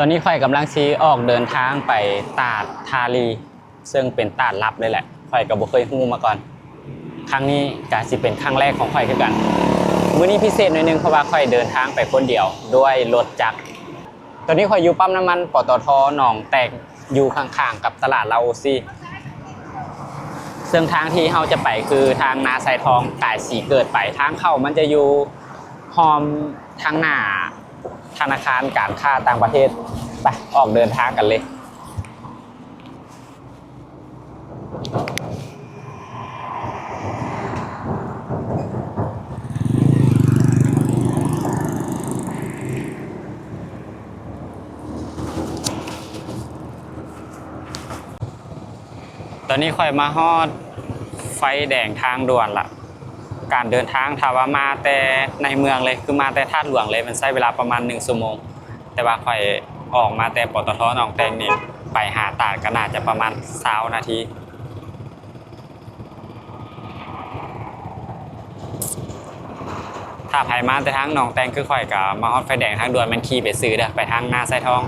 อนนี้ข่อยกำลังชี้ออกเดินทางไปตาดทาลีซึ่งเป็นตาดลับเลยแหละข่อยก็บ่เคยฮู้มาก่อนครั้งนี้ก็สิเป็นครั้งแรกของข่อยคือกันมื้อนี้พิเศษหน่อยนึงเพราะว่าข่อยเดินทางไปคนเดียวด้วยรถจักรตอนนี้ข่อยอยู่ปั๊มน้ำมันปตท.หนองแตกอยู่ข้างๆกับตลาดลาโอซี่ซึ่งทางที่เราจะไปคือทางนาไซทองกายสีเกิดไปทางเข้ามันจะอยู่หอมทางหน้าธนาคารการค้าต่างประเทศไปออกเดินทางกันเลยตอนนี้ค่อยมาฮอดไฟแดงทางด่วนละการเดินทางถ้าว่ามาแต่ในเมืองเลยคือมาแต่ท่าหลวงเลยมันใช้เวลาประมาณ1 ชั่วโมงแต่ว่าค่อยออกมาแต่ปตท.หนองแตงนี่ไปหาตาดก็น่าจะประมาณ20 นาทีถ้าไผมาแต่ทางหนองแตงคือค่อยก็มาฮอดไฟแดงทางด่วนมันขี่ไปซื้อเด้อไปทางนาไซทอง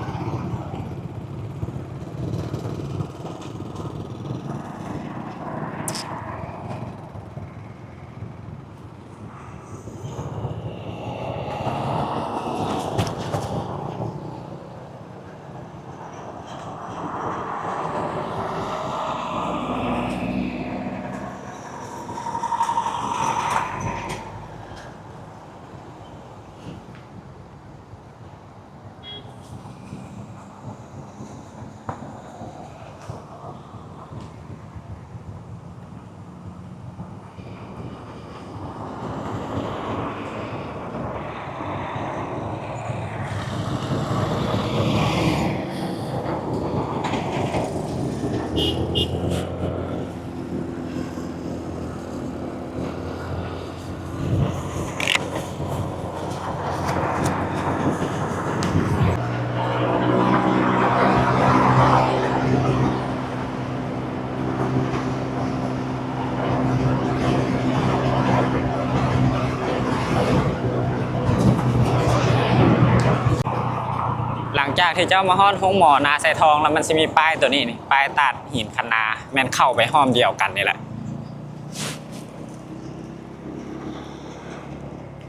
หลังจากที่เจ้ามาฮอดห้องหมอนาไซทองแล้วมันจะมีป้ายตัวนี้นี่ป้ายตัดหินคะนาแม่นเข้าไปห้อมเดียวกันนี่แหละ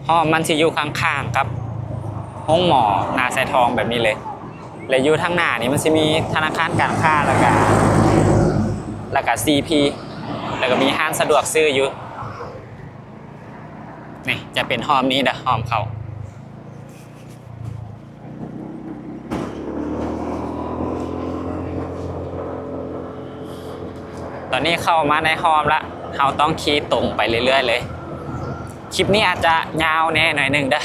ห้อมมันสิอยู่ข้างๆกับห้องหมอนาไซทองแบบนี้เลยและอยู่ทางหน้านี่มันจะมีธนาคารการค้าแล้วก็ CP แล้วก็มีห้างสะดวกซื้ออยู่นี่จะเป็นห้อมนี้เด้อห้อมเข้าตอนนี้เข้ามาในฮอมละเราต้องขี่ตรงไปเรื่อยๆเลยคลิปนี้อาจจะยาวแน่หน่อยนึงเด้อ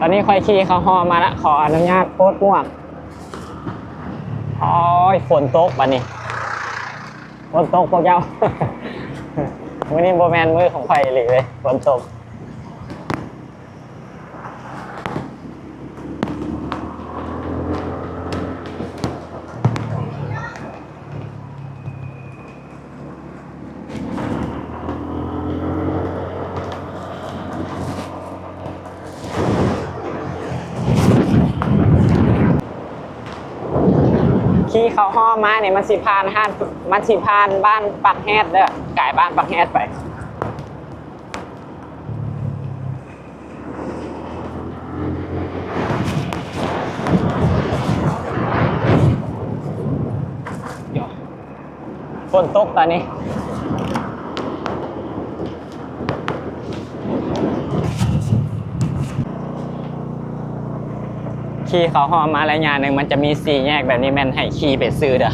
ตอนนี้ค่อยขี่เข้าฮอมาแล้วขออนุญาตโพสต์หมวกโอ้ยฝนตกบัดนี้ฝนตกพวกเจ้า มื้อนี้บ่แม่นมื้อของข่อยเลยฝนตกขี่เข้าฮอมาเนี่ยมันสิผ่านบ้านปักแฮดเด้อกายบ้านปักแฮดไปฝนตกตอนนี้ขี่เขาฮอมาแล้วอย่างหนึ่งมันจะมี4 แยกแบบนี้แม่นให้ขี่ไปซื้อเด้อ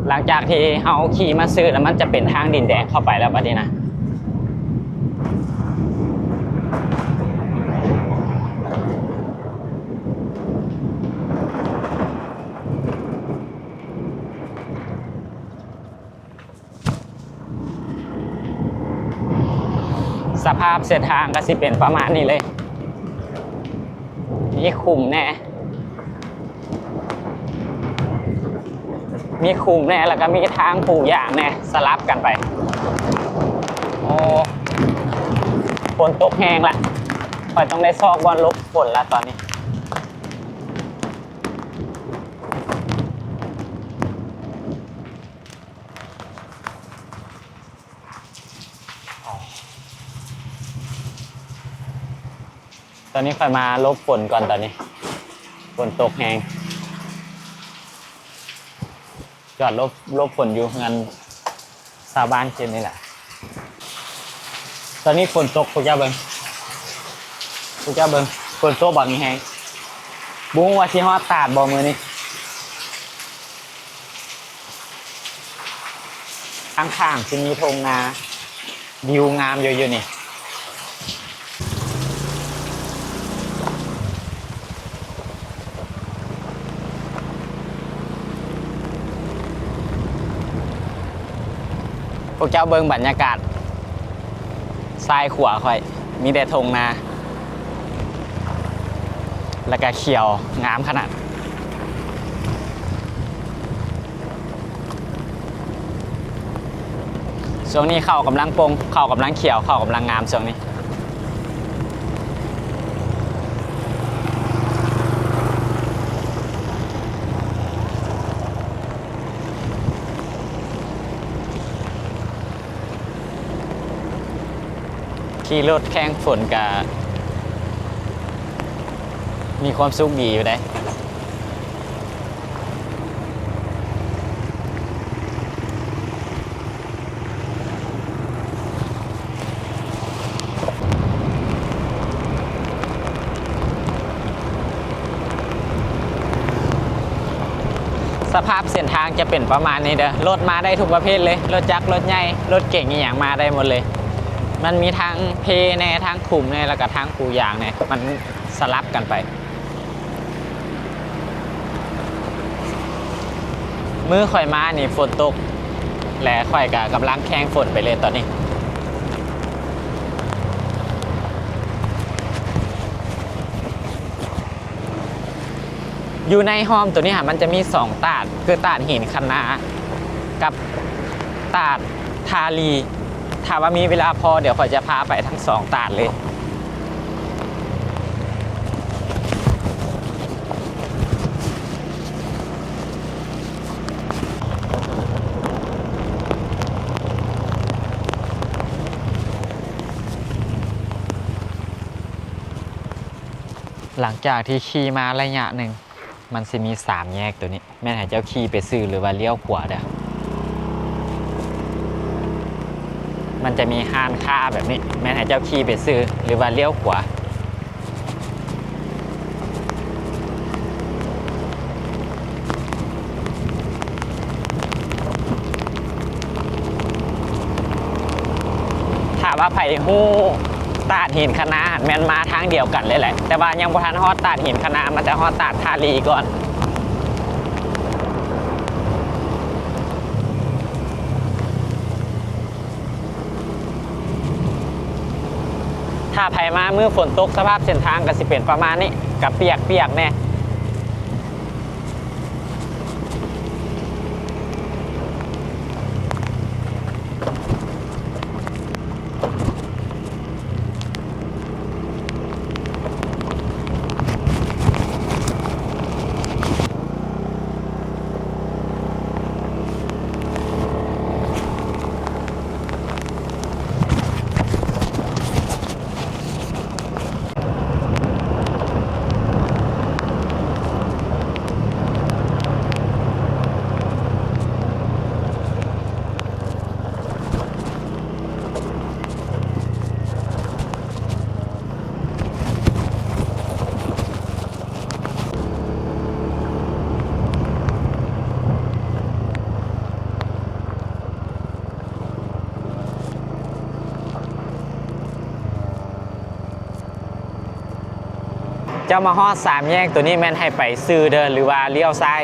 หลังจากที่เขาขี่มาซื้อแล้วมันจะเป็นทางดินแดงเข้าไปแล้วบัดนี้นะ ต สภาพเส้นทางก็สิเป็นประมาณนี้เลยมีคุมแน่แล้วก็มีทางปลูกยางแน่สลับกันไปโอ้ฝนตกแห้งละคอยต้องได้ซอกบอลลบฝนละตอนนี้ค่อยมาลบฝนก่อนตอนนี้ฝนตกแห้งจอดลบฝนอยู่งานชาวบ้านเช่นนี่แหละตอนนี้ฝนตกพวกเจ้าเบิ้งฝนตกแบบนี้แห้งบุ้งว่าที่ฮอดตาดบ่มือนี่ข้างๆจะมีทงนาวิวงามอยู่นี่พวกเจ้าเบิ่งบรรยากาศซ้ายขวาค่อยมีแต่ทงนาแล้วก็เขียวงามขนาดช่วงนี้เข้ากำลังปงเข้ากำลังเขียวเข้ากำลังงามช่วงนี้ขี่รถแข่งฝนกับมีความสุขดีอยู่ได้สภาพเส้นทางจะเป็นประมาณนี้เด้อรถมาได้ทุกประเภทเลยรถจักรรถใหญ่รถเก่งอย่างมาได้หมดเลยมันมีทางเพแน่ทางขุมแน่แล้วก็ทางปูยางแน่มันสลับกันไปมือข่อยมานี่ฝนตกและข่อยกำลังแข่งฝนไปเลยตอนนี้อยู่ในห้อมตัวนี้มันจะมี2ตาดคือตาดหินคะนากับตาดทาลีถ้าว่ามีเวลาพอเดี๋ยวข่อยจะพาไปทั้ง2ตาดเลยหลังจากที่ขี่มาระยะหนึ่งมันจะมี3แยกตัวนี้แม่นให้เจ้าขี่ไปซื้อหรือว่าเลี้ยวขวาเด้อมันจะมีห้านค้าแบบนี้แม่นให้เจ้าขี่ไปซื้อหรือว่าเลี้ยวขวาถามว่าไผ่ฮู้ตาดหินคะนาแมนมาทางเดียวกันเลยแหละแต่ว่ายังบ่ทันฮอดตาดหินคะนามันจะฮอดตาดทาลีก่อนถ้าไผ่มาเมื่อฝนตกสภาพเส้นทางก็สิเป็นประมาณนี้กับเปียกแน่เจ้ามาฮอด3แยกตัวนี้แม่นให้ไปซื้อเด้อหรือว่าเลี้ยวซ้าย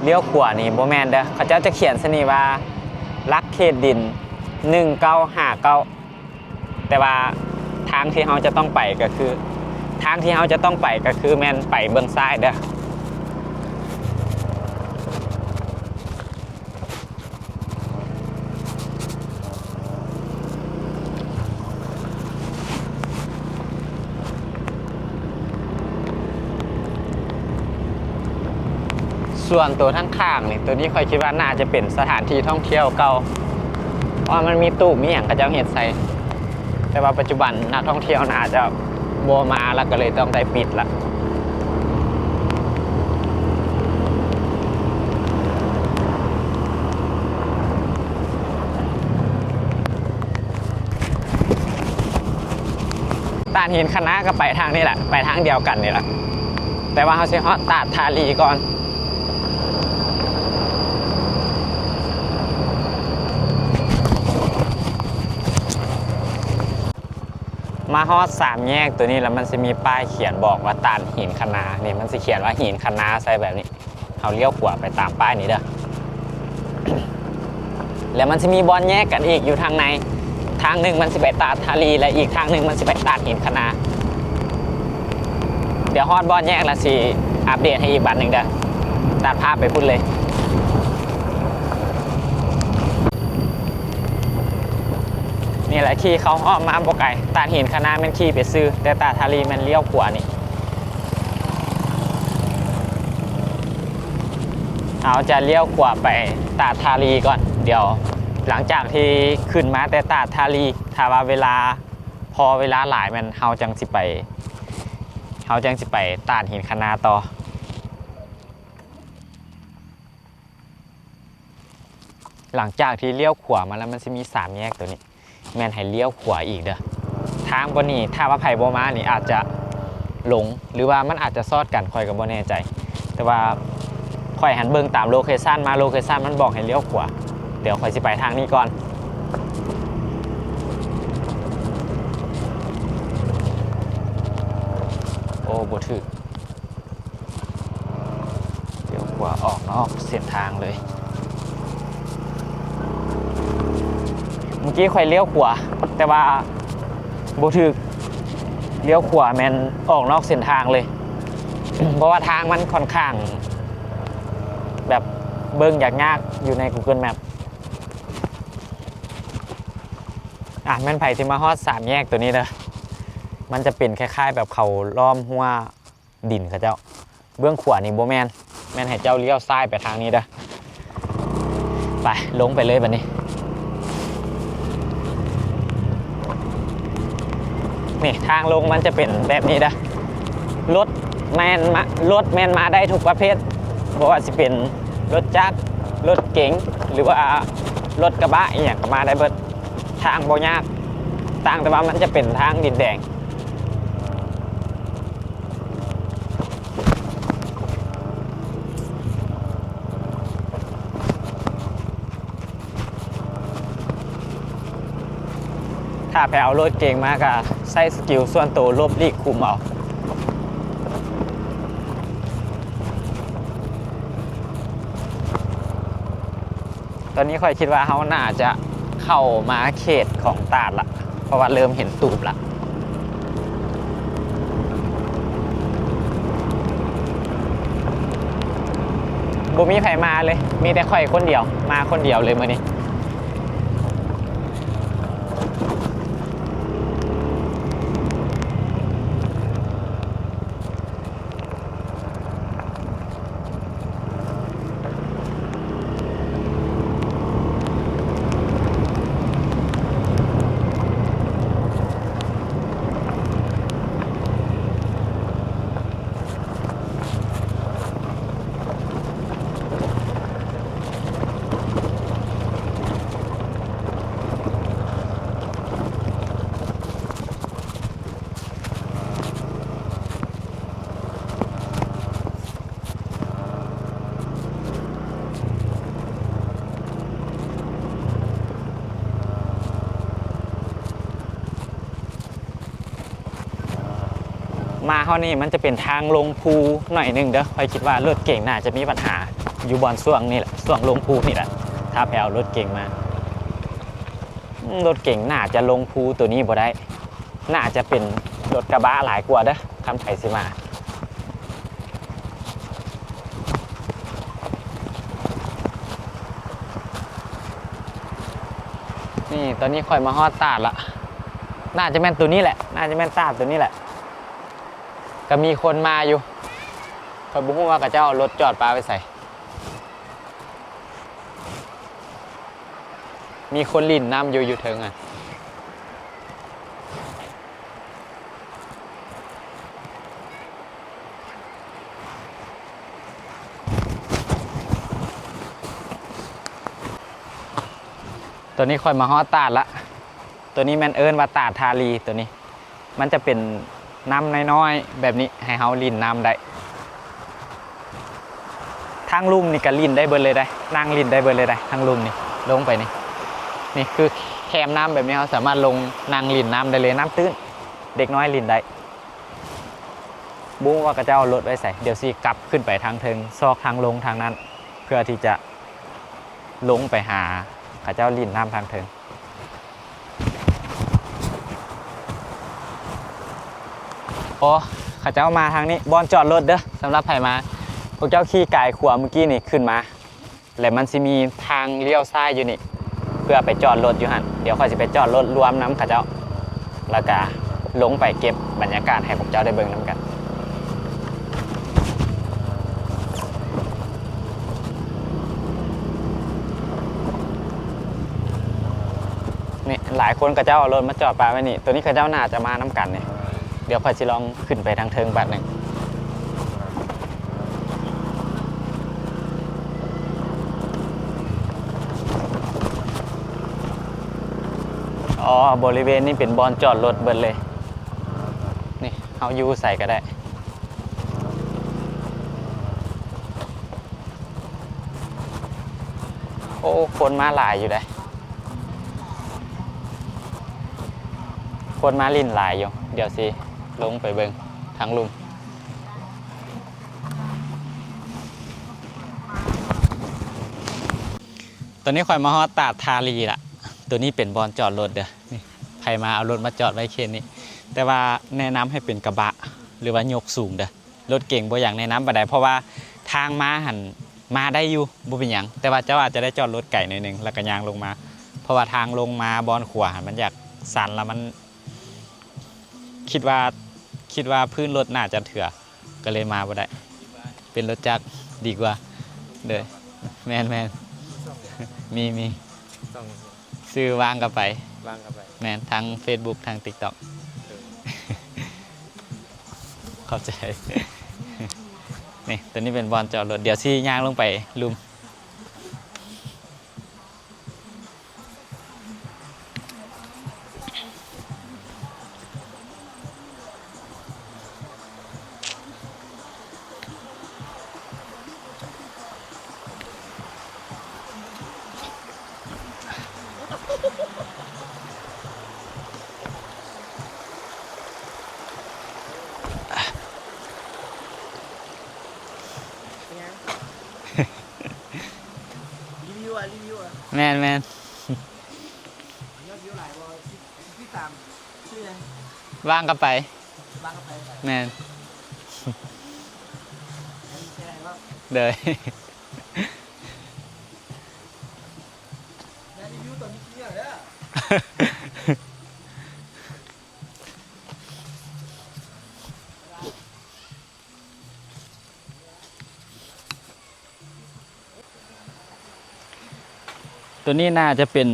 เลี้ยวขวานี่บ่แม่นเด้อเขาเจ้าจะเขียนซะนี่ว่าลักเขตดิน1959 แต่ว่าทางที่เราจะต้องไปก็คือแม่นไปเบื้องซ้ายเด้อส่วนตัวทั้งข้างนี่ตัวนี้ค่อยคิดว่าน่าจะเป็นสถานที่ท่องเที่ยวเก่าเพราะมันมีตู้มีอย่างกระเจ้าเห็ดใส่แต่ว่าปัจจุบันนักท่องเที่ยวน่าจะโบมาแล้วก็เลยต้องได้ปิดละตาดหินคณะก็ไปทางนี้แหละไปทางเดียวกันนี่แหละแต่ว่าเขาใช้ฮอตตาดทาลีก่อนมาฮอด3แยกตัวนี้แล้วมันจะมีป้ายเขียนบอกว่าตาดหินคณะนี่มันจะเขียนว่าหินคณะใส่แบบนี้เขาเลี้ยวขวาไปตามป้ายนี้เด้อ แล้วมันจะมีบอลแยกกันอีกอยู่ทางในทางหนึ่งมันจะไปตาดทาลีและอีกทางหนึ่งมันจะไปตาดหินคณะเดี๋ยวฮอดบอลแยกละสิอัปเดตให้อีกบันหนึ่งเด้อตัดภาพไปพูดเลยนี่แหละขี่เขาอ้อมมาบ่ไก่ตาดหินคณะมันขี่ไปซื้อแต่ตาดทาลีมันเลี้ยวขวานี่เอาจะเลี้ยวขวาไปตาดทาลีก่อนเดี๋ยวหลังจากที่ขึ้นมาแต่ตาดทาลีถ้าว่าเวลาหลายมันเฮาจังสิไปตาดหินคณะต่อหลังจากที่เลี้ยวขวามาแล้วมันจะมี3แยกตัวนี้แม่นให้เลี้ยวขวาอีกเด้อทางบนนี้ถ้าว่าไผ่โบมานี่อาจจะหลงหรือว่ามันอาจจะซอดกันคอยกับโบแน่ใจแต่ว่าคอยหันเบิ่งตามโลเคชั่นมาโลเคชั่นมันบอกให้เลี้ยวขวาเดี๋ยวคอยสิไปทางนี้ก่อนโอ้บ่ถึกเลี้ยวขวาออกนอกเส้นทางเลยเมื่อกี้ค่อยเลี้ยวขวาแต่ว่าบ่ถึกเลี้ยวขวาแมนออกนอกเส้นทางเลย เพราะว่าทางมันค่อนข้างแบบเบิ่งยากอยู่ใน Google Map แม่นไผ่ที่มาฮอด3แยกตัวนี้เด้อมันจะเป็นคล้ายๆแบบเขาล้อมหัวดินเขาเจ้าเบื้องขวานี่บ่แม่นให้เจ้าเลี้ยวซ้ายไปทางนี้เด้อไปลงไปเลยบัดนี้นี่ทางลงมันจะเป็นแบบนี้นะรถแมนมาได้ทุกประเภทเพราะว่าสิเป็นรถจักรรถเก๋งหรือว่ารถกระบะอย่างก็มาได้เบิดทางบ่ยากต่างแต่ว่ามันจะเป็นทางดินแดงถ้าไปเอารถเก่งมากอะใช้สกิลส่วนตัวลบลีกคุมเอาตอนนี้ค่อยคิดว่าเขาน่าจะเข้ามาเขตของตาดละเพราะว่าเริ่มเห็นตูบละบ่มีไผมาเลยมีแต่ค่อยคนเดียวมาคนเดียวเลยมื้อนี้มาเท่านี้มันจะเป็นทางลงภูหน่อยนึงเด้อค่อยคิดว่ารถเก่งน่าจะมีปัญหาอยู่บอนช่วงนี่แหละช่วงลงภูนี่แหละถ้าไปเอารถเก่งมา รถเก่งน่าจะลงภูตัวนี้บ่ได้น่าจะเป็นรถกระบะหลายกว่าเด้อคำไผสิมานี่ตอนนี้ค่อยมาฮอดตาดละน่าจะแม่นตัวนี้แหละน่าจะแม่นตาดตัวนี้แหละก็มีคนมาอยู่พอบุ้งว่ากับเจ้ารถจอดปลาไปใส่มีคนลิ่นน้ำอยู่เทิงอ่ะตัวนี้ค่อยมาฮอดตาดละตัวนี้แมนเอิญว่าตาดทารีตัวนี้มันจะเป็นน้ำน้อยๆแบบนี้ให้เฮาลิ่นน้ำได้ทางลุ่มนี่ก็ลิ่นได้เบิดเลยได้นั่งลิ่นได้เบิดเลยได้ทางลุ่มนี่ลงไปนี่นี่คือแคมน้ำแบบนี้เขาสามารถลงนั่งลิ่นน้ำได้เลยน้ำตื้นเด็กน้อยลิ่นได้บุ้งว่ากระเจ้ารถไว้ใส่เดี๋ยวสิกลับขึ้นไปทางเทิงซอกทางลงทางนั้นเพื่อที่จะลงไปหากระเจ้าลิ่นน้ำทางเทิงโอ้ข้าเจ้ามาทางนี้บอลจอดรถเด้อสำหรับไผมาพวกเจ้าขี่กายขวาเมื่อกี้นี่ขึ้นมาแล้วมันจะมีทางเลี้ยวซ้ายอยู่นี่เพื่อไปจอดรถอยู่หันเดี๋ยวค่อยจะไปจอดรถรวมน้ำข้าเจ้าแล้วก็ลงไปเก็บบรรยากาศให้พวกเจ้าได้เบิ่งน้ำกันนี่หลายคนข้าเจ้าเอารถมาจอดปลาไว้นี่ตัวนี้ข้าเจ้าน่าจะมาน้ำกันเนี่ยเดี๋ยวค่อยจะลองขึ้นไปทางเทิงบัดหนึ่งอ๋อบริเวณนี้เป็นบอลจอดรถเบิดเลยนี่เอายูใส่ก็ได้โอ้คนมาหลายอยู่เลยคนมาลิ่นหลายอยู่เดี๋ยวสิลงไปเบิ่งทางลุมตอนนี้ข่อยมาฮอดตาดทารีละตัวนี้เป็นบอลจอดรถเด้อนี่ใครมาเอารถมาจอดไว้เคนนี้แต่ว่าแนะนำให้เป็นกระบะหรือว่ายกสูงเด้อรถเก่งบ่อย่างแนะนำบ่ได้เพราะว่าทางมาหันมาได้อยู่บ่เป็นหยังแต่ว่าเจ้าอาจจะได้จอดรถไก่หน่อยนึงแล้วก็ยางลงมาเพราะว่าทางลงมาบอลขวามันอยากสั่นแล้วมันคิดว่าพื้นรถน่าจะเถื่อก็เลยมาบ่ได้เป็นรถจักรดีกว่าเด้อแมนมีซื้อวางกันไปแมนทั้ง Facebook ทาง TikTok เข้าใจนี่ตัวนี้เป็นบอลจอดรถเดี๋ยวซี่ย่างลงไปลุมรีวิวอ่ะแมนยอดวิวหลายบอลที่ตามชื่อยังว่างกันไปบ้างก็ไปแมนแชร์ว่าเลยรีวิวตอนนี้เนี่ยเลยตัวนี้น่าจะเป็น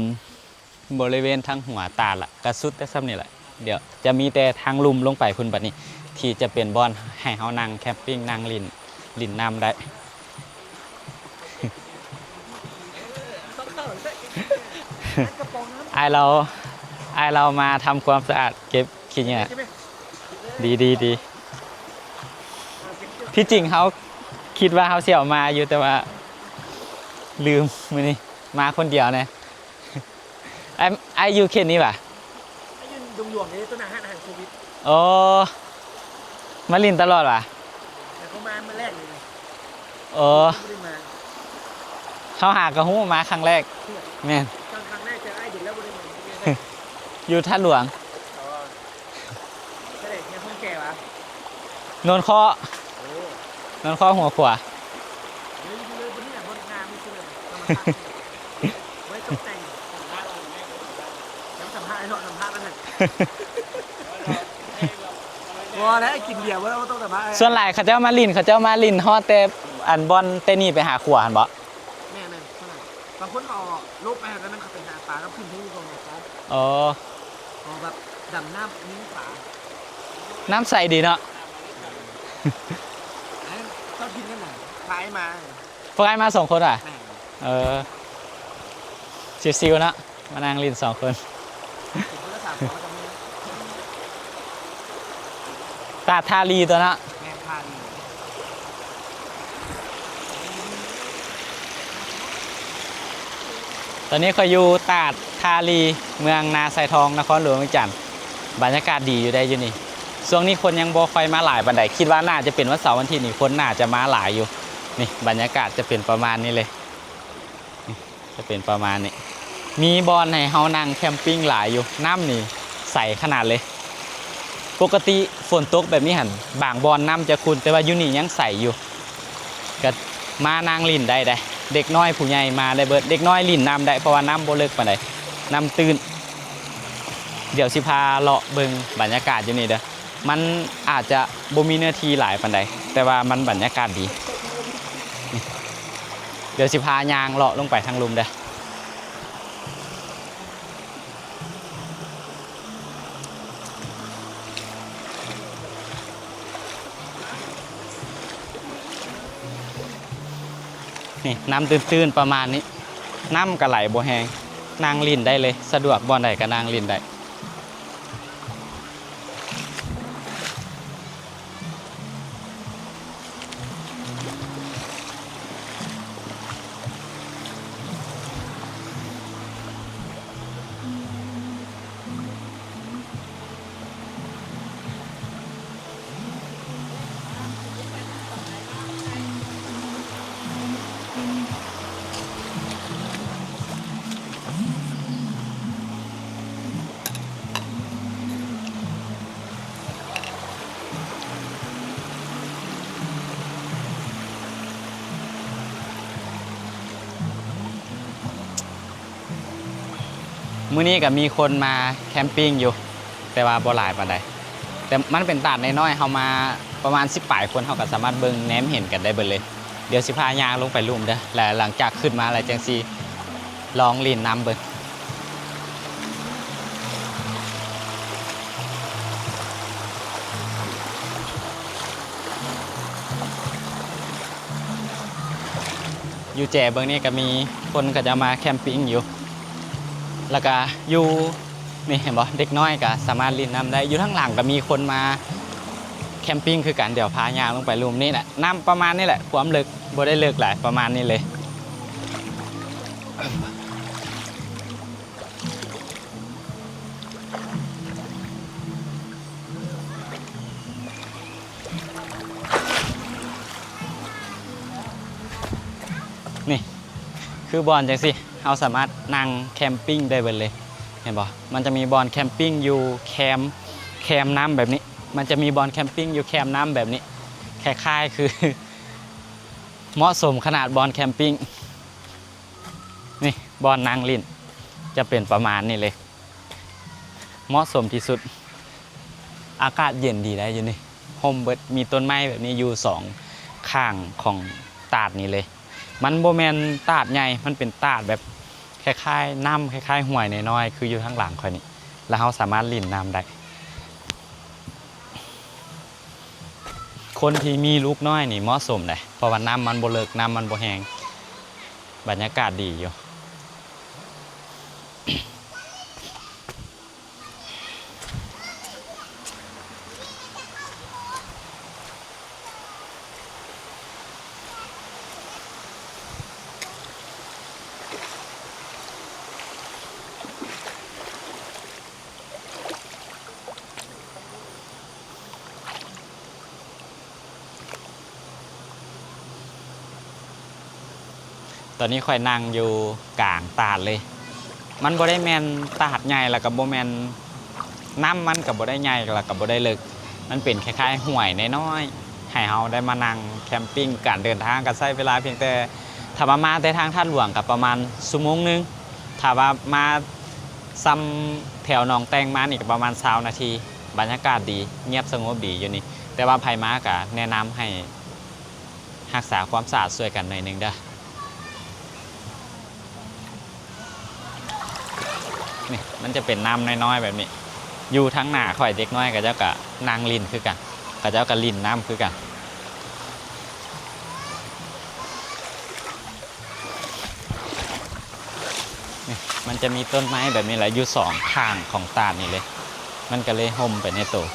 บริเวณทางหัวตาละกระสุดแต่ซ้ำนี่แหละเดี๋ยวจะมีแต่ทางลุ่มลงไปคุณบัดนี้ที่จะเป็นบอลให้เฮานั่งแคมปิ้งนั่งลินน้ำได้ไอเรามาทำความสะอาดเก็บขี้เหงื่อดีที่จริงเขาคิดว่าเขาเสี่ยวมาอยู่แต่ว่าลืมมื้อนี้มาคนเดียวเนี่ยไอยูเคนนี่ป่ะไอ้ยืนดงหลวงนี่ต้นอาหารโควิดโอ้มาลินตลอดป่ะแต่เขามาแรกเลยโอ้เขาหากระหู้มาครั้งแรกแม่นครั้งแรกเจอไอ้เด็กแล้วบริเวณ อยู่ท่าหลวง ก็เลยเนี่ยคนแก่วะ นนข้อ โอ้ นนข้อหัวขวา เลยเลยบนนี้บนงานไม่ใช่เลยไว้ตกแต่งสัมภาษณ์ไอ้หนอสัมภาษณ์นั่นแหละพอแล้วกินเบียร์ว่าต้องสัมภาษณ์ ส่วนหลายเขาเจ้ามาลินฮอดแต่อันบอลเตนี่ไปหาขวานบ่ แม่เท่าไหร่บางคนเอาลูกไปแล้วนั่นเขาเป็นหาปลาก็ขึ้นที่ตรงนะครับ อ๋อ เอาแบบดำน้ำนิ้งปลา น้ำใสดีเนาะ ต้องกินกันไหนพายมา พวกไอ้มา2 คนอ่ะ แม่ เออซิวๆเนาะมานั่งลิน2 คน ถึงคนละ3เขาจะมี ตาทาลีตัวเนาะ แม่พาดี ตอนนี้เขาอยู่ตาดทาลีเมืองนาไซทองนครหลวงเวียงจันทร์บรรยากาศดีอยู่ได้อยู่นี่ช่วงนี้คนยังบ่ค่อยมาหลายปานใดคิดว่าน่าจะเป็นวันเสาร์วันอาทิตย์นี่คนน่าจะมาหลายอยู่นี่บรรยากาศจะเป็นประมาณนี้เลยนี่จะเป็นประมาณนี้มีบอลให้เฮานั่งแคมปิ้งหลายอยู่น้ำนี่ใสขนาดเลยปกติฝนตกแบบนี้หันบางบอลน้ำจะขุ่นแต่ว่าอยู่นี่ยังใสอยู่ก็มานั่งลินได้เด็กน้อยผู้ใหญ่มาได้เบิดเด็กน้อยลินน้ำได้เพราะว่าน้ำบ่เลิกปานใดน้ำตื้นเดี๋ยวสิพาเลาะเบิ่งบรรยากาศอยู่นี่เด้อมันอาจจะบ่มีเนื้อที่หลายปานใดแต่ว่ามันบรรยากาศดีนี่เดี๋ยวสิพายางเลาะลงไปทางลุมเด้อนี่น้ำตื้นๆประมาณนี้น้ำก็ไหลบ่แห้งนางลินได้เลยสะดวกบ่อนใดก็นางลินได้มื้อนี้ก็มีคนมาแคมปิ้งอยู่แต่ว่าบ่หลายปานใดแต่มันเป็นตาดน้อยๆเฮามาประมาณ10 ปลายคนเฮาก็สามารถเบิ่งแหนมเห็นกันได้เบิดเลยเดี๋ยวสิพายางลงไปลุ่มเด้อและหลังจากขึ้นมาแล้วจังสิลองลีนน้ำเบิ่งอยู่แจ่เบิ่งนี่ก็มีคนก็จะมาแคมปิ้งอยู่แล้วก็อยู่นี่เห็นบ่เด็กน้อยก็สามารถลินน้ำได้อยู่ข้างหลังก็มีคนมาแคมปิ้งคือกันเดี๋ยวพายางลงไปลุมนี่แหละน้ำประมาณนี้แหละความลึกบ่ได้ลึกหลายประมาณนี้เลยนี่คือบอลจังสิเราสามารถนั่งแคมปิ้งได้เบิดเลยเห็นบ่มันจะมีบอลแคมปิ้งอยู่แคมน้ำแบบนี้มันจะมีบอลแคมปิ้งอยู่แคมน้ำแบบนี้คล้ายๆคือ เหมาะสมขนาดบอลแคมปิ้งนี่บอลนางลินจะเป็นประมาณนี้เลยเหมาะสมที่สุดอากาศเย็นดีได้อยู่นี่โฮมเบิร์ดมีต้นไม้แบบนี้อยู่2 ข้างของตาดนี้เลยมันโบแมนตาดใหญ่มันเป็นตาดแบบคล้ายๆน้ำคล้ายๆห้วยน้อยๆคืออยู่ข้างหลังค่อยนี่แล้วเราสามารถลินน้ำได้คนที่มีลูกน้อยนี่เหมาะสมเลยเพราะว่าน้ำมันบ่เลิกน้ำมันบ่แห้งบรรยากาศดีอยู่ตอนนี้ค่อยนั่งอยู่กลางตาดเลย มันบ่ได้แมนตาดใหญ่แล้วก็บ่แมนน้ำมันก็บ่ได้ใหญ่แล้วก็บ่ได้ลึกมันเป็นคล้ายๆห้วยน้อยๆให้เฮาได้มานั่งแคมปิ้งการเดินทางก็ใช้เวลาเพียงแต่ถ้ามาแต่ทางท่าหลวงก็ประมาณชั่วโมงนึงถ้าว่ามาซ้ำแถวหนองแตงมานี่ก็ประมาณ20นาทีบรรยากาศดีเงียบสงบดีอยู่นี่แต่ว่าไผมาก็แนะนำให้รักษาความสะอาดช่วยกันหน่อยนึงเด้อนี่มันจะเป็นน้ำน้อยๆแบบนี้อยู่ทั้งหน้าข่อยเด็กน้อยกับเจ้ากะนางลินคือกันกับเจ้ากะลินน้ำคือกันนี่มันจะมีต้นไม้แบบนี้แหละอยู่สองข้างของตาดนี่เลยมันก็เลยห่มไปในตัว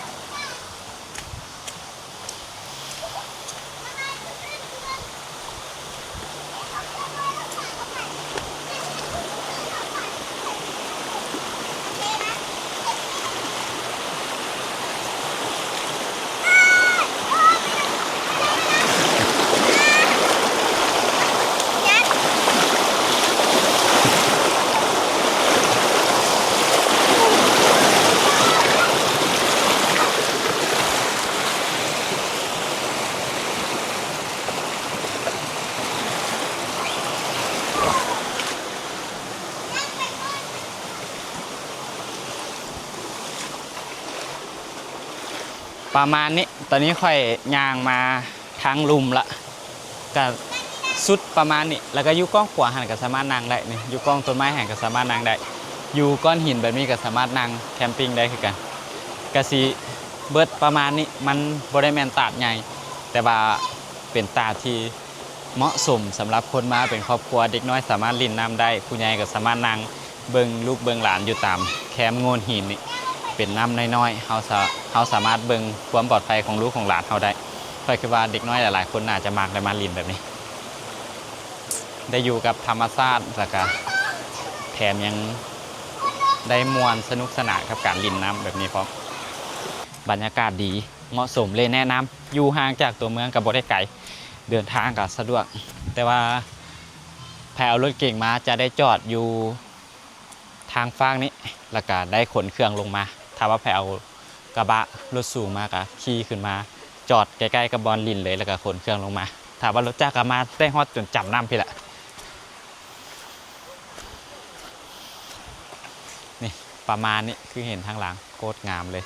ประมาณนี้ตอนนี้ค่อยย่างมาทางลุมละก็สุดประมาณนี้แล้วก็อยู่ก้องขวาหันก็สามารถนั่งได้นี่อยู่ก้องต้นไม้หันก็สามารถนั่งได้อยู่ก้อนหินแบบนี้ก็สามารถนั่งแคมปิ้งได้คือกันกะสิเบิดประมาณนี้มันบ่ได้แม่นตาดใหญ่แต่ว่าเป็นตาดที่เหมาะสมสำหรับคนมาเป็นครอบครัวเด็กน้อยสามารถลิ่นน้ำได้ผู้ใหญ่ก็สามารถนั่งเบิ่งลูกเบิ่งหลานอยู่ตามแคมป์โงนหินนี่เป็นน้ำน้อยๆเขาสามารถเบิ่งความปลอดภัยของลูกของหลานเขาได้ค่อยคิดว่าเด็กน้อยหลายๆคนน่าจะมากได้มาลิ่นแบบนี้ได้อยู่กับธรรมชาติแล้วก็แถมยังได้มวลสนุกสนานกับการลิ่นน้ำแบบนี้พร้อมบรรยากาศดีเหมาะสมเลยแนะนำอยู่ห่างจากตัวเมืองกับบ่ได้ไกลเดินทางก็สะดวกแต่ว่าแพเอารถเก่งมาจะได้จอดอยู่ทางฟากนี้แล้วก็ได้ขนเครื่องลงมาถ้าว่าแพเอากระบะรถสูงมากอะขี่ขึ้นมาจอดใกล้ๆกับบอลลินเลยแล้วก็ขนเครื่องลงมาถ้าว่ารถจักรมาได้ฮอดจนจำน้ำพี่ละนี่ประมาณนี้คือเห็นทางหลังโคตรงามเลย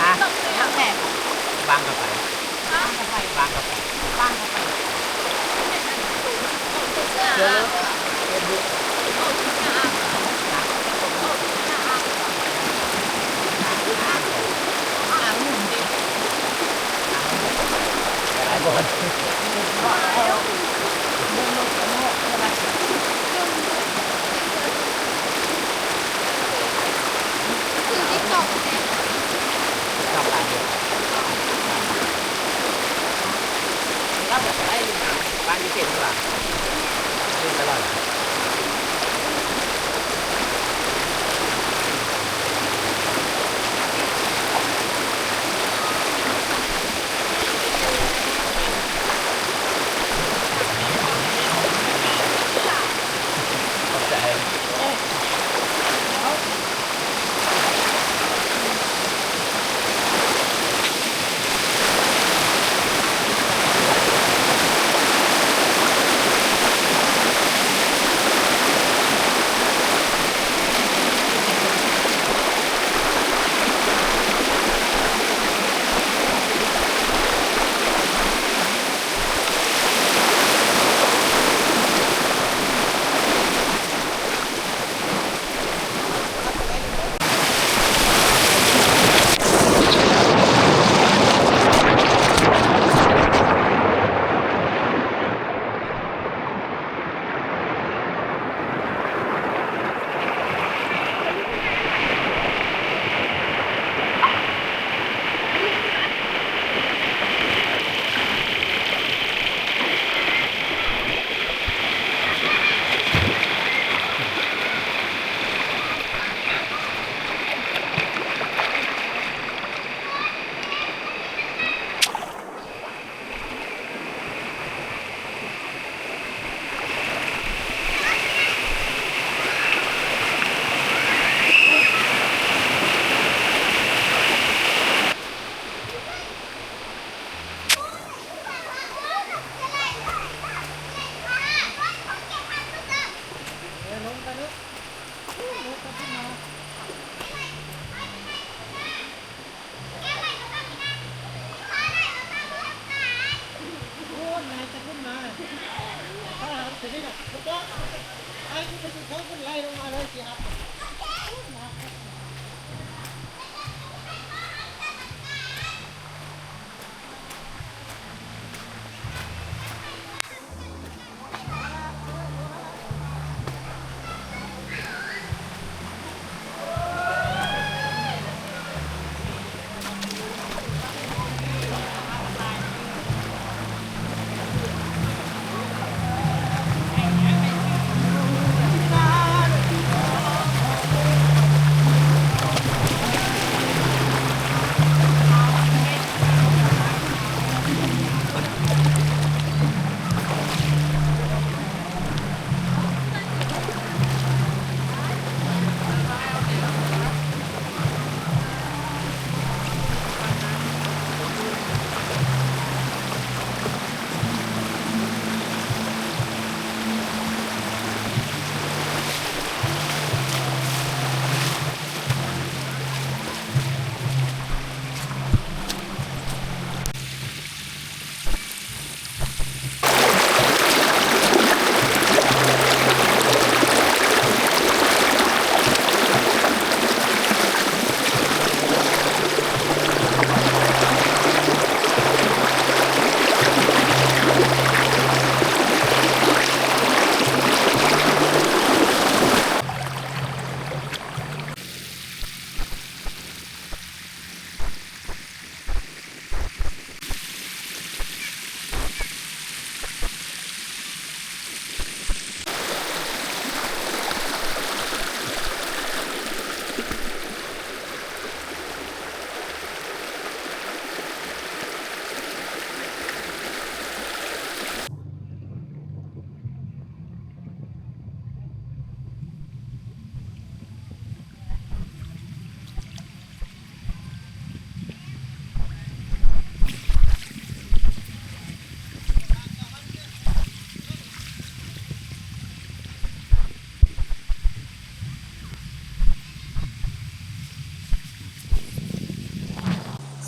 อ่ะ ทางแหก วางกับไป บ้างกันไป วางกับไป บ้างกันไป เจอเฟซบุ๊ก หมุนดิ หลายคน คือติ๊กต็อกเนี่ย ชอบการเนี่ยถ้าแบบได้ลิงบ้านนี้เก่งกว่าเล่นตลอดขอบใจ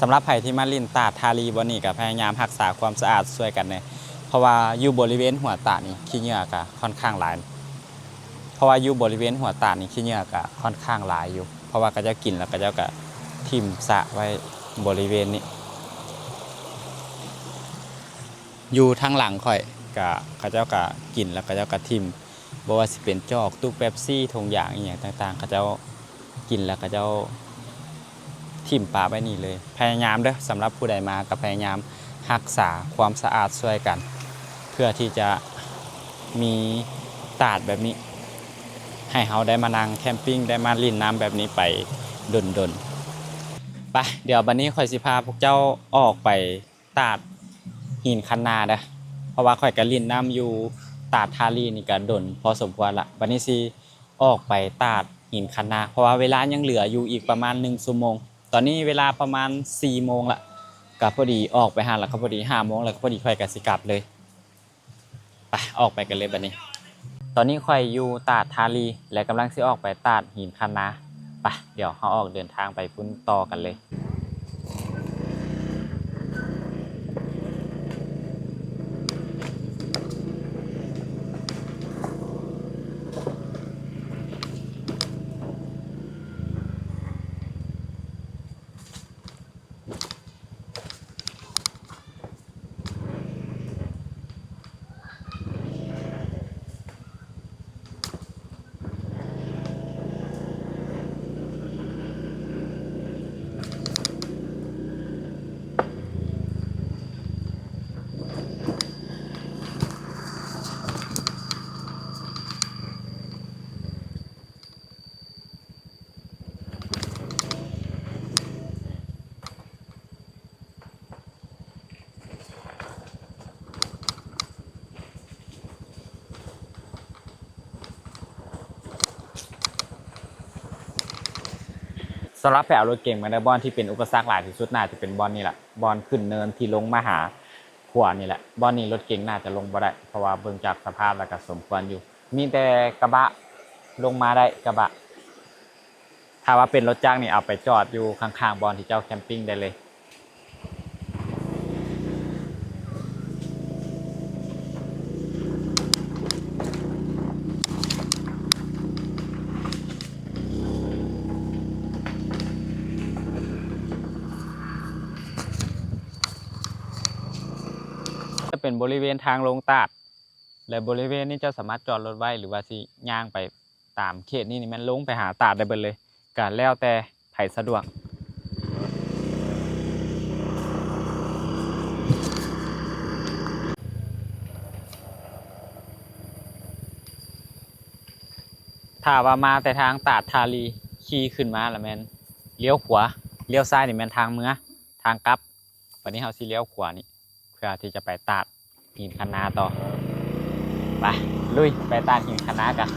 สำหรับไผ่ที่มาลินตาดทารีบ่นี่ก็พยายามรักษาความสะอาดช่วยกันเนี่ยเพราะว่าอยู่บริเวณหัวตาดนี่ขี้เหงื่อก็ค่อนข้างหลายเพราะว่าอยู่บริเวณหัวตาดนี่ขี้เหงื่อก็ค่อนข้างหลายอยู่เพราะว่าก็จะกินแล้วก็จะก็ทิ่มสระไว้บริเวณนี้อยู่ทางหลังค่อยก็เขาเจ้าก็กินแล้วก็เจ้าก็ทิ่มบ่ว่าสิเป็นจอกตู้เป๊ปซี่ถุงยางอีหยังต่างๆเขาเจ้ากินแล้วก็เจ้าทิ่มปลาไว้นี่เลยพยายามเด้อสำหรับผู้ใดมาก็พยายามรักษาความสะอาดช่วยกันเพื่อที่จะมีตาดแบบนี้ให้เฮาได้มานั่งแคมปิ้งได้มาลิ่นน้ำแบบนี้ไปดนๆไปเดี๋ยวบัดนี้ข่อยสิพาพวกเจ้าออกไปตาดหินคันนาเด้อเพราะว่าข่อยก็ลิ่นน้ำอยู่ตาดทารีนี่ก็ดนพอสมควรละบัดนี้สิออกไปตาดหินคันนาเพราะว่าเวลายังเหลืออยู่อีกประมาณ1ชั่วโมงตอนนี้เวลาประมาณ4โมงละก็พอดีออกไปหาแล้วก็พอดี5โมงแล้วก็พอดีข่อยก็สิกลับเลยไปออกไปกันเลยบัดนี้ตอนนี้ข่อยอยู่ตาดทารีและกำลังสิออกไปตาดหินคันนาไปเดี๋ยวเราออกเดินทางไปพุ่นต่อกันเลยสำหรับแผลรถเก่งมาในบอลที่เป็นอุปสรรคหลายที่สุดน่าจะเป็นบอลนี่แหละบอลขึ้นเนินที่ลงมาหาขวานี่แหละบอลนี้รถเก่งน่าจะลงบ่ได้เพราะว่าเบิ่งจากสภาพแล้วก็สมควรอยู่มีแต่กระบะลงมาได้กระบะถ้าว่าเป็นรถจ้างนี่เอาไปจอดอยู่ข้างๆบอลที่เจ้าแคมปิ้งได้เลยจะเป็นบริเวณทางลงตาดและบริเวณนี้เจ้าสามารถจอดรถไว้หรือว่าสิย่างไปตามเขตนี้มันลงไปหาตาดได้เบิดเลยก็แล้วแต่ไผสะดวกถ้าว่ามาแต่ทางตาดทารีขี่ขึ้นมาแล้วแม่นเลี้ยวขวาเลี้ยวซ้ายนี่แม่นทางเมืองทางกลับวันนี้เฮาสิเลี้ยวขวานี่เพื่อที่จะไปตาดหินคะนาต่อไปลุยไปตาดหินคะนากัน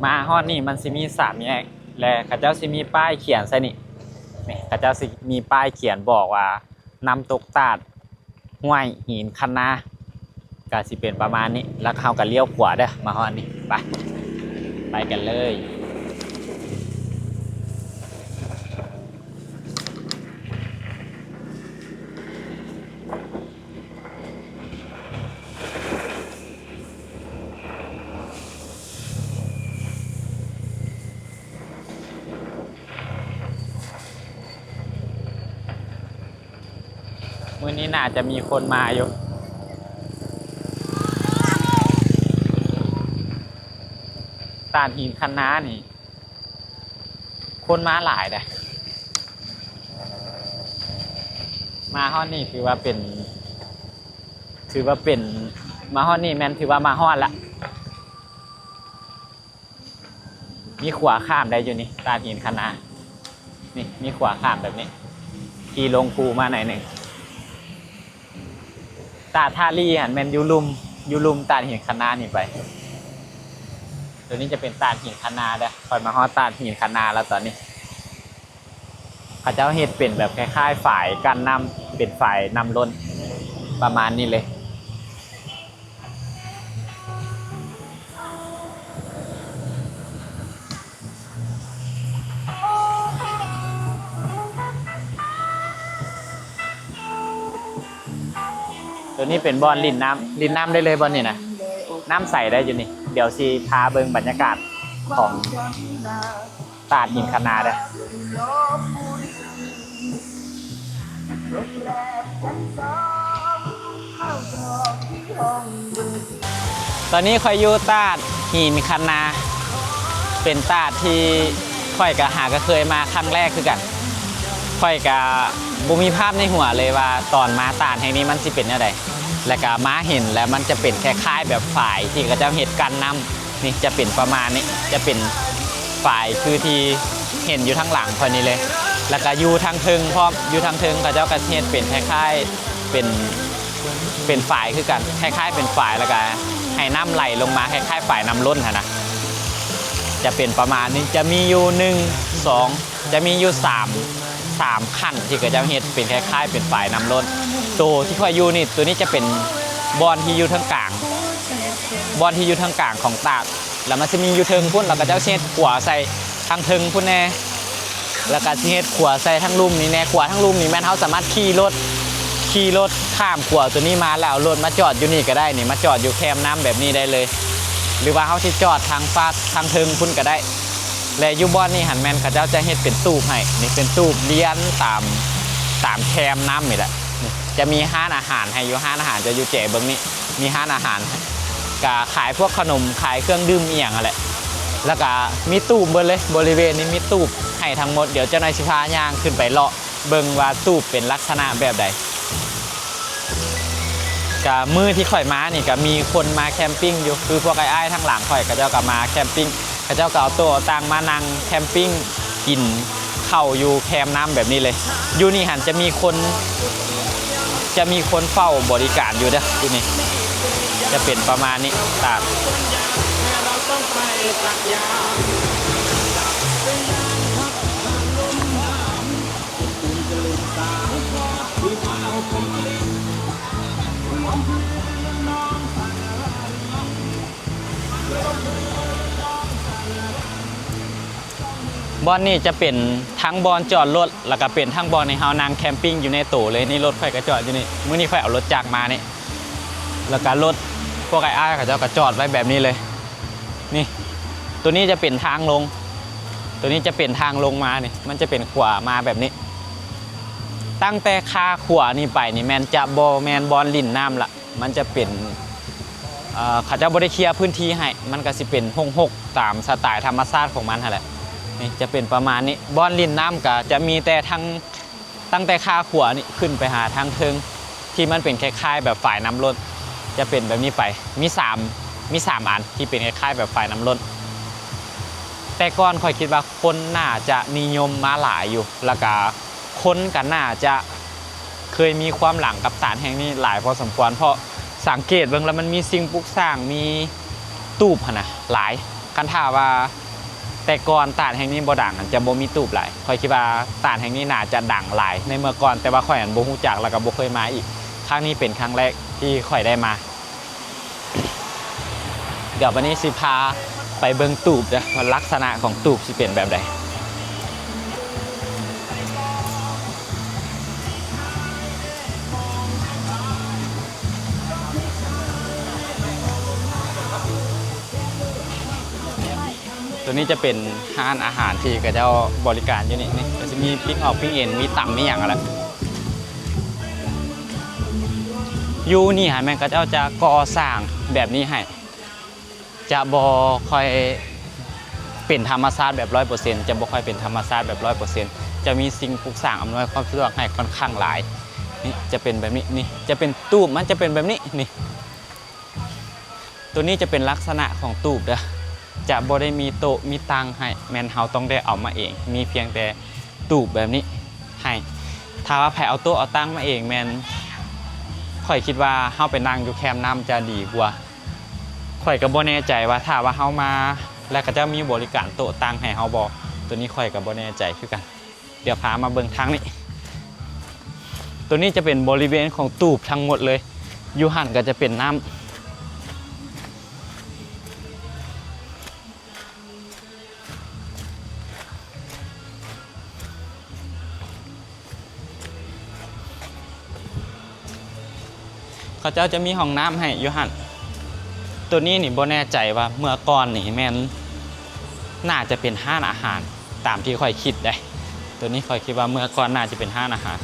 มาฮอดนี่มันสิมี3แยกและเขาเจ้าสิมีป้ายเขียนใส่นี่เขาเจ้าสิมีป้ายเขียนบอกว่านำตกตาดห้วยหินคะนาก็สิเป็นประมาณนี้แล้วเขาก็เลี้ยวขวาเด้อมาฮอดนี่ไปกันเลยมื้อนี้น่าจะมีคนมาอยู่ตาดหินคะนานี่คนมาหลายเด้อมาฮอดนี่ถือว่าเป็นมาฮอดนี่แม่นถือว่ามาฮอดละมีขวาข้ามได้อยู่นี่ตาดหินคะนานี่มีขวาข้ามแบบนี้ขี่ลงภูมาหน่อยหนึ่งตาดทารีหันแมนยูลุมตาดหินคะนานี่ไปตัวนี้จะเป็นตาดหินคะนาเด้อคอยมาฮอดตาดหินคะนาแล้วตอนนี้ เขาเจ้าเฮ็ดเป็นแบบคล้ายๆฝ่ายกันนำเป็นฝ่ายนำล้นประมาณนี้เลยตัวนี้เป็นบอลลินน้ำได้เลยบอลนี่นะน้ำใสได้อยู่นี่เดี๋ยวซีพาเบิงบรรยากาศของตาดหินคะนาเด้อตอนนี้คอยอยู่ตาดหินคะนาเป็นตาดที่ค่อยกับหาก็เคยมาครั้งแรกคือกันค่อยกับบุมีภาพในหัวเลยว่าตอนมาตาดแห่งนี้มันสิเป็นยังไงและก็มาเห็นแล้วมันจะเป็นคล้ายๆแบบฝ่ายที่ก็จะเหตุการณ์นำนี่จะเป็นประมาณนี้จะเป็นฝ่ายคือที่เห็นอยู่ทั้งหลังคนนี้เลยแล้วก็อยู่ทางเทิงพร้อมอยู่ทางเทิงก็เจ้ากระเทศเป็นคล้ายๆเป็นฝ่ายคือกันคล้ายๆเป็นฝ่ายแล้วก็ให้น้ำไหลลงมาคล้ายๆฝ่ายน้ำล้นนะจะเป็นประมาณนี้จะมีอยู่1 2จะมีอยู่3ขั้นที่ก็จะเฮ็ดเป็นคล้ายๆเป็นฝ่ายน้ำล้นตัวที่ค่อยอยู่นี่ตัวนี้จะเป็นบอลที่อยู่ทางกลางบอลที่อยู่ทางกลางของตาดแล้วมันจะมีอยู่เทิงพุ่นแล้วก็เจ้าเฮ็ดขวาใส่ทางเทิงพุ่นแน่แล้วก็เฮ็ดขวาใส่ทั้งลุ่มนี่แน่ขวาทั้งลุ่มนี่แม่นเฮาสามารถขี่รถข้ามขวาตัวนี้มาแล้วรถมาจอดอยู่นี่ก็ได้นี่มาจอดอยู่แคมน้ำแบบนี้ได้เลยหรือว่าเฮาสิจอดทางฟากทางเทิงพุ่นก็ได้และยูบอนนี่หันแมนเขาเจ้าจะเฮ็ดเป็นตูบให้นี่เป็นตูบเลี้ยนตามแคมน้ำนี่แหละจะมีห้านอาหารให้อยู่ห้านอาหารจะอยู่เจ๋เบิ้งนี่มีห้านอาหารก็ขายพวกขนมขายเครื่องดื่มเอียงอะไรแล้วก็มีตูบเบิ้เลยบริเวณนี้มีตูบให้ทั้งหมดเดี๋ยวเจ้านายสิพาย่างขึ้นไปเลาะเบิ้งว่าตูบเป็นลักษณะแบบใดก็มือที่ข่อยมานี่ก็มีคนมาแคมปิ้งอยู่คือพวกไอ้ทั้งหลังข่อยก็เจ้าก็มาแคมปิ้งเขาเจ้าก็เอาตัวต่างมานั่งแคมปิ้งกินเข้าอยู่แคมน้ำแบบนี้เลยอยู่นี่หันจะมีคนเฝ้าบริการอยู่เด้ออยู่นี่จะเป็นประมาณนี้ตามบอลนี่จะเป็นทั้งบอลจอดรถแล้วก็เป็นทั้งบอลในเฮานั่งแคมปิ้งอยู่ในตู้เลยนี่รถไฟก็จอดอยู่นี่มื้อนี้ไฟเอารถจักรมานี่แล้วก็รถพวกไอ้เขาเจ้าก็จอดไว้แบบนี้เลยนี่ตัวนี้จะเป็นทางลงตัวนี้จะเป็นทางลงมานี่มันจะเป็นขวามาแบบนี้ตั้งแต่คาขวานี่ไปนี่แมนจะแมนบอลลิ่นน้ำละมันจะเป็นเขาจะบริเคลียร์พื้นที่ให้มันก็สิเป็นหกตามสไตล์ธรรมชาติของมันแหละนี่จะเป็นประมาณนี้บอลลิ่นน้ำก็จะมีแต่ตั้งแต่คาขวานี่ขึ้นไปหาทางเทิงที่มันเป็นคล้ายๆแบบฝ่ายน้ำล้นจะเป็นแบบนี้ไปมี3อันที่เป็นคล้ายๆแบบฝ่ายน้ำล้นแต่ก่อนค่อยคิดว่าคนน่าจะนิยมมาหลายอยู่แล้วก็คนกันน่าจะเคยมีความหลังกับศาลแห่งนี้หลายพอสมควรเพราะสังเกตเบิ่งแล้วมันมีสิ่งปลูกสร้างมีตูบนะหลายคันท่าว่าแต่ก่อนศาลแห่งนี้บ่ดังจะบ่มีตูบหลายค่อยคิดว่าศาลแห่งนี้น่าจะดังหลายในเมื่อก่อนแต่ว่าค่อยบ่ฮู้จักแล้วก็บ่เคยมาอีกครั้งนี้เป็นครั้งแรกที่ค่อยได้มาเดี๋ยววันนี้สิพาไปเบิ่งตูบนะว่าลักษณะของตูบสิเป็นแบบใดตัวนี้จะเป็นร้านอาหารที่ก็จะบริการอยู่นี่ก็จะมีปิ้งออกปิ้งเอ็นมีต่ำมีอย่างอะไรยูนี่ฮะแม่ก็จะก่อสร้างแบบนี้ให้จะบ่ค่อยเป็นธรรมชาติแบบ 100% จะบ่ค่อยเป็นธรรมชาติแบบ 100% จะมีสิ่งปลูกสร้างอำนวยความสะดวกให้ค่อนข้างหลายนี่จะเป็นแบบนี้นี่จะเป็นตูบมันจะเป็นแบบนี้นี่ตัวนี้จะเป็นลักษณะของตูบเด้อจะบ่ได้มีโต๊ะมีตังให้แมนเฮาต้องได้เอามาเองมีเพียงแต่ตูบแบบนี้ให้ถ้าว่าใครเอาโต๊ะเอาตังมาเองแมนข่อยคิดว่าเฮาไปนั่งอยู่แคมป์น้ำจะดีกว่าข่อยก็บ่แน่ใจว่าถ้าว่าเฮามาแล้วก็จะมีบริการโต๊ะตังให้เฮาบ่ตัวนี้ข่อยก็บ่แน่ใจคือกัน เดี๋ยวพามาเบิ่งทางนี้ตัวนี้จะเป็นบริเวณของตูบทั้งหมดเลยอยู่หันก็จะเป็นน้ำเขาเจ้าจะมีห้องน้ำให้อยู่หันตัวนี้นี่บ่แน่ใจว่าเมื่อก่อนนี่แม่นน่าจะเป็นห้านอาหารตามที่ค่อยคิดได้ตัวนี้ค่อยคิดว่าเมื่อก่อนน่าจะเป็นห้านอาหาร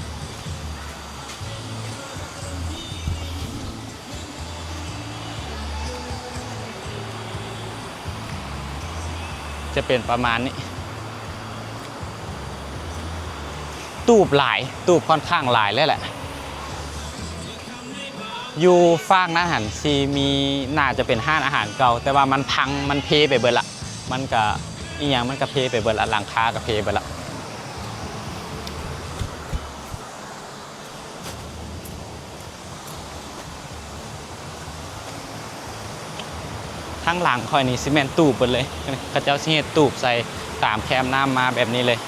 จะเป็นประมาณนี้ตูบหลายตูบค่อนข้างหลายเลยแหละอยู่ฟากนะหันซีมีน่าจะเป็นห้านอาหารเก่าแต่ว่ามันพังมันเพไปเบิดละมันก็อีหยังมันก็เพไปเบิดละหลังคาก็เพไปละทั้งหลังคอยนี่ซีเมนต์ตูบหมดเลยเขาเจ้าซีเมนต์ตูบใส่ตามแคมน้ำมาแบบนี้เลย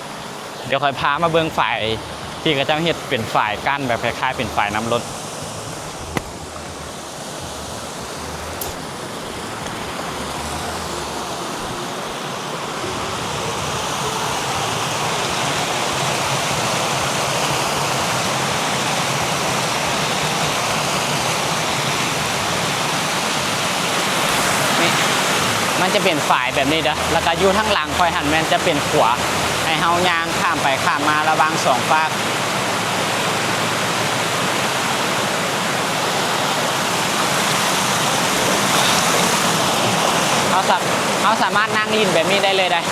เดี๋ยวคอยพามาเบื้องฝ่ายที่เขาเจ้าเฮ็ดเป็นฝ่ายกั้นแบบคล้ายๆเป็นฝ่ายน้ำล้นมันจะเป็นฝ่ายแบบนี้นะแล้วก็อยู่ทั้งหลังคอยหันแมนจะเป็นขวาให้เฮายางข้ามไปข้ามมาระวังสองฝากเขาสามารถนั่งลินแบบนี้ได้เลยได้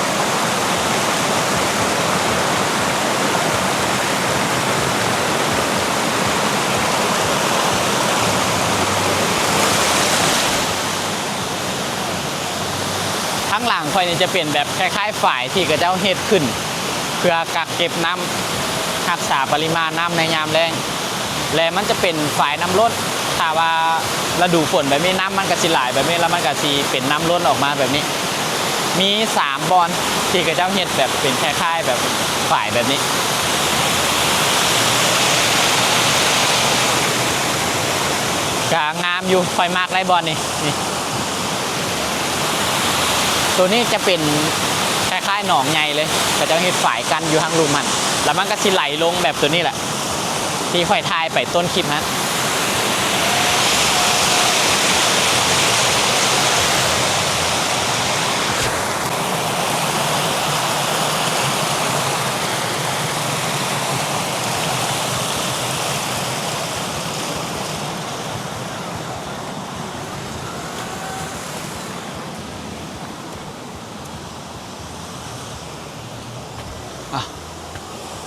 ทั้งหลังคอยนี่จะเป็นแบบคล้ายๆฝ่ายที่กระเจ้าเฮ็ดขึ้นเพื่อกักเก็บน้ำรักษาปริมาณน้ำในยามแล้งและมันจะเป็นฝ่ายน้ำล้นถ้าว่าฤดูฝนแบบนี้น้ำมันก็สิไหลแบบนี้แล้วมันก็สิเป็นน้ำล้นออกมาแบบนี้มี3บอนที่กระเจ้าเฮ็ดแบบเป็นคล้ายๆแบบฝ่ายแบบนี้กางามอยู่คอยมากไรบอลนี่ตัวนี้จะเป็นคล้ายๆหนองใหญ่เลยแต่จะเห็นฝ่ายกันอยู่ทางรูมันแล้วมันก็สิไหลลงแบบตัวนี้แหละที่ค่อยทายไปต้นคลิปนั้น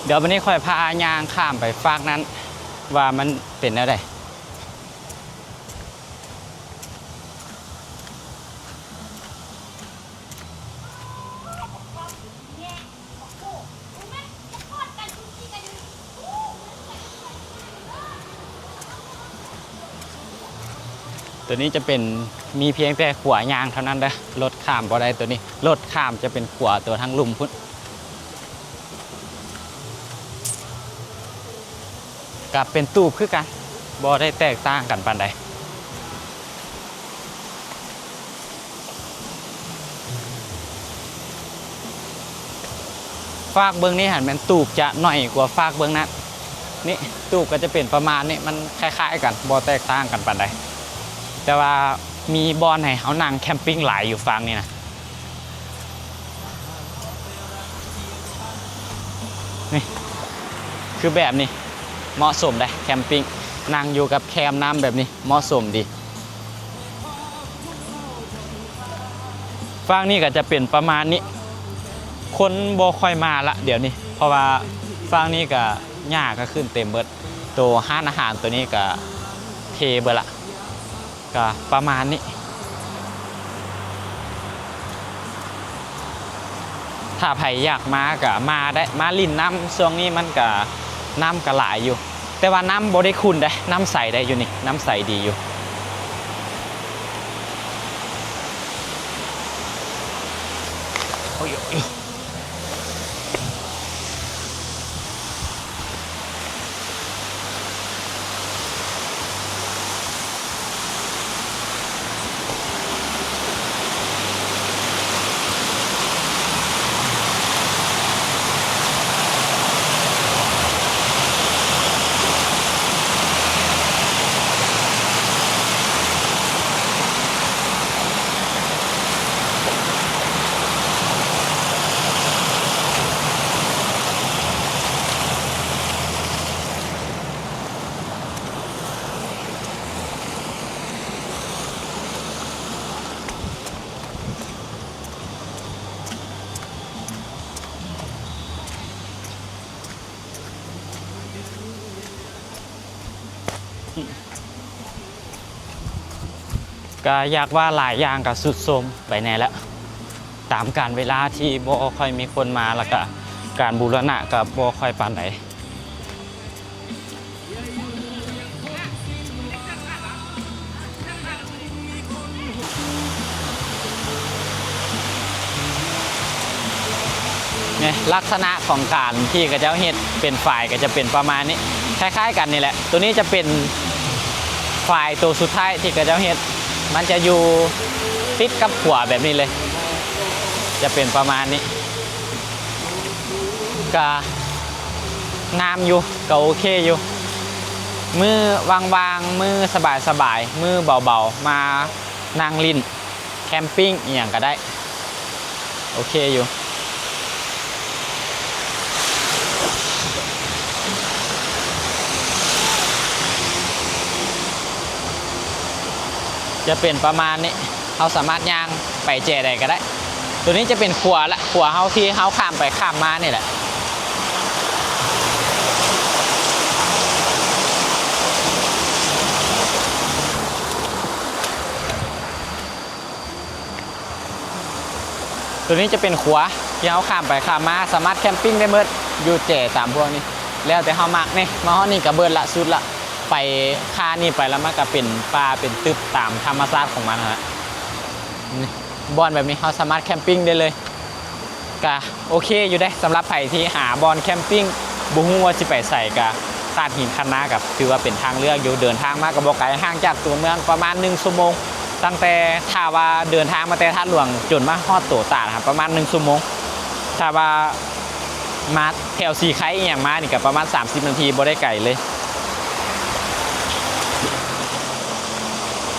เดี๋ยววันนี้ค่อยพายางข้ามไปฟากนั้นว่ามันเป็นอะไรตัวนี้จะเป็นมีเพียงแต่ขวายางเท่านั้นเด้อรถข้ามบ่ได้ตัวนี้รถข้ามจะเป็นขวาตัวทั้งลุ่มพุ่นกับเป็นตูบคือกันบ่ได้แตกต่างกันปานใดฟากเบื้องนี้หันเป็นตูบจะหน่อยกว่าฟากเบื้องนั้นนี่ตูบก็จะเป็นประมาณนี้มันคล้ายๆกันบ่แตกต่างกันปานใดแต่ว่ามีบอลให้เขานั่งแคมปิ้งหลายอยู่ฟังนี่นะนี่คือแบบนี้เหมาะสมได้แคมปิ้งนั่งอยู่กับแคมน้ำแบบนี้เหมาะสมดีฝั่งนี้ก็จะเป็นประมาณนี้คนบ่ค่อยมาละเดี๋ยวนี้เพราะว่าฝั่งนี้ก็หญ้าก็ขึ้นเต็มเบิดตัวห้านอาหารตัวนี้ก็เทเบิดละก็ประมาณนี้ถ้าใครอยากมาก็มาได้มาลิ่นน้ำช่วงนี้มันก็น้ำก็หลายอยู่แต่ว่าน้ำบ่ได้ขุ่นได้น้ำใสได้อยู่นี่น้ำใสดีอยู่ ก็อยากว่าหลายอย่างกับสุดโทรมไปแน่แล้วตามการเวลาที่บ่ค่อยมีคนมาแล้วก็การบูรณะกับบ่ค่อยปานใดเนี่ยลักษณะของการที่กระเจ้าเฮ็ดเป็นฝ่ายก็จะเป็นประมาณนี้คล้ายๆกันนี่แหละตัวนี้จะเป็นฝ่ายตัวสุดท้ายที่กระเจ้าเฮ็ดมันจะอยู่ติดกับขวาแบบนี้เลยจะเป็นประมาณนี้ก็งามอยู่ก็โอเคอยู่มือวางๆมือสบายๆมือเบาๆมานั่งลิ้นแคมปิ้งอย่างก็ได้โอเคอยู่จะเป็นประมาณนี้เขาสามารถย่างไปแจได้ก็ได้ตัวนี้จะเป็นขวาละขวาเขาที่เขาข้ามไปข้ามมานี่แหละตัวนี้จะเป็นขวาที่เขาข้ามไปข้ามมาสามารถแคมปิ้งได้เมื่ออยู่แจตามพวกนี้แล้วแต่เขามักนี่มาห้อนี่กับเบิร์ดละสุดละไปค่านี่ไปแล้วมันก็เป็นป่าเป็นตึบตามธรรมชาติของมันฮะบอนแบบนี้เขาสามารถแคมปิ้งได้เลยก็โอเคอยู่ได้สำหรับใครที่หาบอนแคมปิ้งบุ้งว่าจะไปใส่กับตาดหินคันนากับถือว่าเป็นทางเลือกอยู่เดินทางมากับบอกไก่ห่างจากตัวเมืองประมาณ1 ชั่วโมงตั้งแต่ถ้าว่าเดินทางมาแต่ท่าหลวงจนมาฮอดตัวตาดครับประมาณ1 ชั่วโมงถ้าว่ามาแถวสีไข่อย่างมานี่กับประมาณ30 นาทีบ่ได้ไก่เลย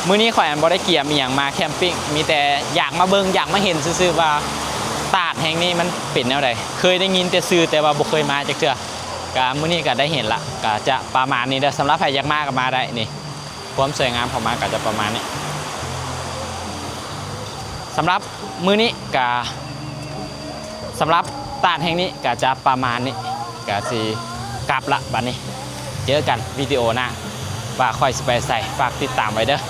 มื้อนี้ข่อยบ่ได้เกี่ยมอีหยังมาแคมปิ้งมีแต่อยากมาเบิ่งอยากมาเห็นซื่อๆว่าตาดแห่งนี้มันเป็นแนวใดเคยได้ยินแต่ซื่อแต่ว่าบ่เคยมาจักเทื่อก็มื้อนี้ก็ได้เห็นละก็จะประมาณนี้เด้อสำหรับใครอยากมาก็มาได้นี่ความสวยงามของมันก็จะประมาณนี้สำหรับมื้อนี้ก็สำหรับตาดแห่งนี้ก็จะประมาณนี้ก็สิกลับละบัดนี้เจอกันวิดีโอหน้าว่าค่อยสิไปใส่ฝากติดตามไว้เด้อ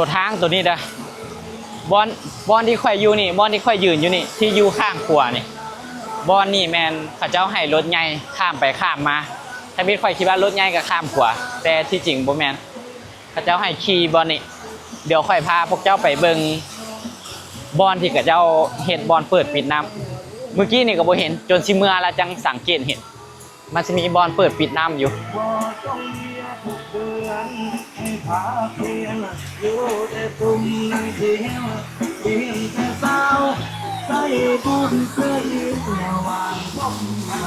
ตัวทางตัวนี้เด้อบอนที่ค่อยอยู่นี่บอนที่ค่อยยืนอยู่นี่ที่อยู่ข้างขวานี่บอนนี่แมนเขาเจ้าให้รถใหญ่ข้ามไปข้ามมาถ้าพี่ค่อยคิดว่ารถใหญ่ก็ข้ามขวาแต่ที่จริงบ่แมนเขาเจ้าให้ขี่บอนนี่เดี๋ยวค่อยพาพวกเจ้าไปเบิ่งบอนที่เขาเจ้าเฮ็ดบอนเปิดปิดน้ำเมื่อกี้นี่ก็บ่เห็นจนสิเมื่อแล้วจังสังเกตเห็นมันจะมีบอนเปิดปิดน้ำอยู่พาเพียงอยู่แต่ตุ่มนั่งเที่ยวเพียงแต่สาวใส่บุญเสื้อยืดระหว่างพบเมา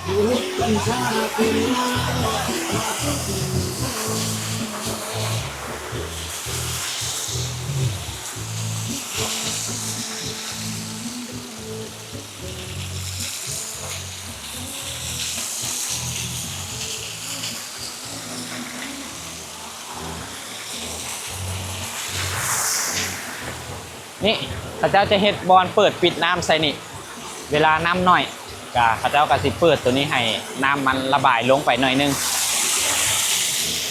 อยู่กันชาติ นี่เขาเจ้าจะเฮ็ดบอลเปิดปิดน้ำใส่นี่เวลาน้ำหน่อยก็เขาเจ้าก็สิเปิดตัวนี้ให้น้ำมันระบายลงไปหน่อยนึง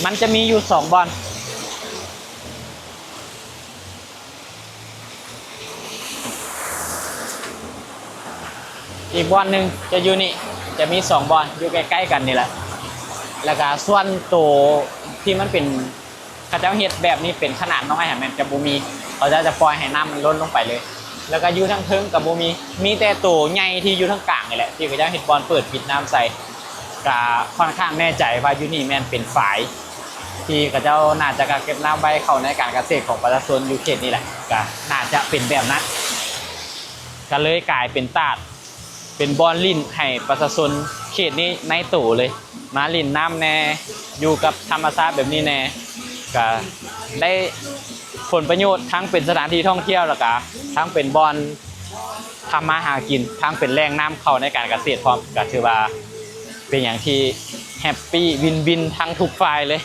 มันจะมีอยู่2บอลอีกบอลหนึ่งจะอยู่นี่จะมี2บอลอยู่ใกล้ๆกันนี่แหละแล้วก็ส่วนตัวที่มันเป็นเขาเจ้าเฮ็ดแบบนี้เป็นขนาดน้อยมันจะบ่มีเขาจะปล่อยให้น้ำมันล้นลงไปเลยแล้วก็อยู่ทั้งเทิงกับบ่มีแต่ตัวใหญ่ที่อยู่ทั้งกลางนี่แหละที่เขาเจ้าเฮ็ดบอลเปิดปิดน้ำใส่ก็ค่อนข้างแน่ใจว่าอยู่นี่แม่นเป็นฝายที่เขาเจ้าน่าจะกักเก็บน้ำไว้เข้าในการเกษตรของประชาชนอยู่เขตนี้แหละก็น่าจะเป็นแบบนั้นก็เลยกลายเป็นตาดเป็นบอลลิ่นให้ประชาชนเขตนี้ในตู่เลยมาลิ่นน้ำแน่อยู่กับธรรมชาติแบบนี้แน่ก็ได้ผลประโยชน์ทั้งเป็นสถานที่ท่องเที่ยวแล้วก็ทั้งเป็นบอลทำมาหากินทั้งเป็นแหล่งน้ำเข้าในการเกษตรพร้อมก็ถือว่าเป็นอย่างที่แฮปปี้วินทั้งทุกฝ่ายเลย